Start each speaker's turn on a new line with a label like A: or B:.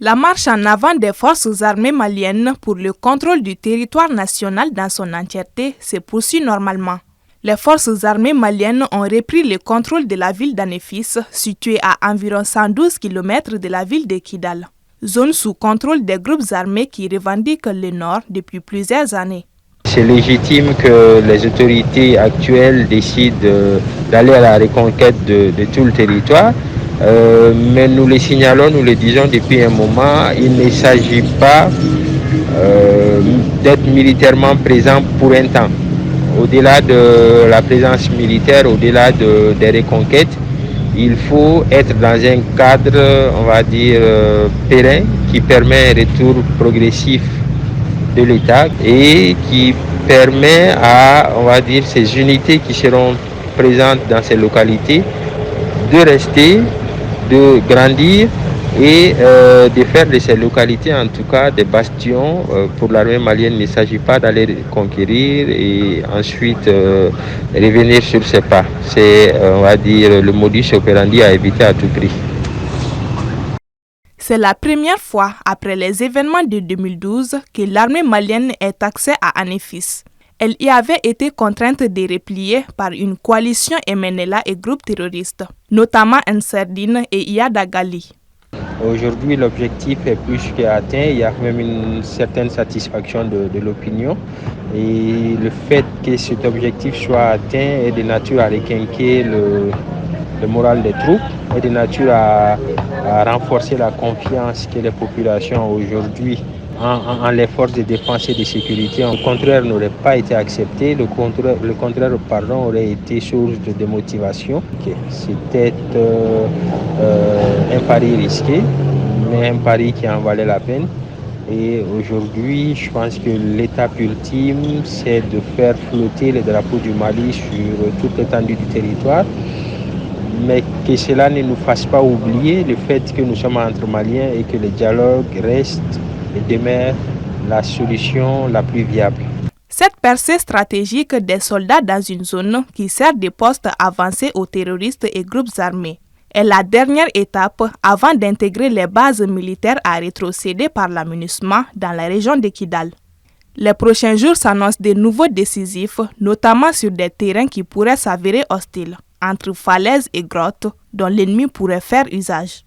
A: La marche en avant des forces armées maliennes pour le contrôle du territoire national dans son entièreté se poursuit normalement. Les forces armées maliennes ont repris le contrôle de la ville d'Anefis, située à environ 112 km de la ville de Kidal, zone sous contrôle des groupes armés qui revendiquent le nord depuis plusieurs années.
B: C'est légitime que les autorités actuelles décident d'aller à la reconquête de tout le territoire. Mais nous le signalons, nous le disons depuis un moment, il ne s'agit pas d'être militairement présent pour un temps. Au-delà de la présence militaire, au-delà des reconquêtes, il faut être dans un cadre, on va dire, périn, qui permet un retour progressif de l'État et qui permet à, on va dire, ces unités qui seront présentes dans ces localités de rester, de grandir et de faire de ces localités en tout cas des bastions. Pour l'armée malienne, il ne s'agit pas d'aller conquérir et ensuite revenir sur ses pas. C'est, on va dire, le modus operandi à éviter à tout prix.
A: C'est la première fois après les événements de 2012 que l'armée malienne ait accès à Anefis. Elle y avait été contrainte de replier par une coalition MNLA et groupes terroristes, notamment Enserdine et Iyadagali.
B: Aujourd'hui, l'objectif est plus qu'atteint. Il y a même une certaine satisfaction de l'opinion. Et le fait que cet objectif soit atteint est de nature à requinquer le moral des troupes, est de nature à renforcer la confiance que les populations ont aujourd'hui en les forces de défense et de sécurité. Au contraire, n'aurait pas été accepté. Le contraire, aurait été source de démotivation. C'était un pari risqué, mais un pari qui en valait la peine. Et aujourd'hui, je pense que l'étape ultime, c'est de faire flotter les drapeaux du Mali sur toute l'étendue du territoire, mais que cela ne nous fasse pas oublier le fait que nous sommes entre Maliens et que le dialogue reste et demeure la solution la plus viable.
A: Cette percée stratégique des soldats dans une zone qui sert de poste avancé aux terroristes et groupes armés est la dernière étape avant d'intégrer les bases militaires à rétrocéder par la MINUSMA dans la région de Kidal. Les prochains jours s'annoncent de nouveaux décisifs, notamment sur des terrains qui pourraient s'avérer hostiles, entre falaises et grottes dont l'ennemi pourrait faire usage.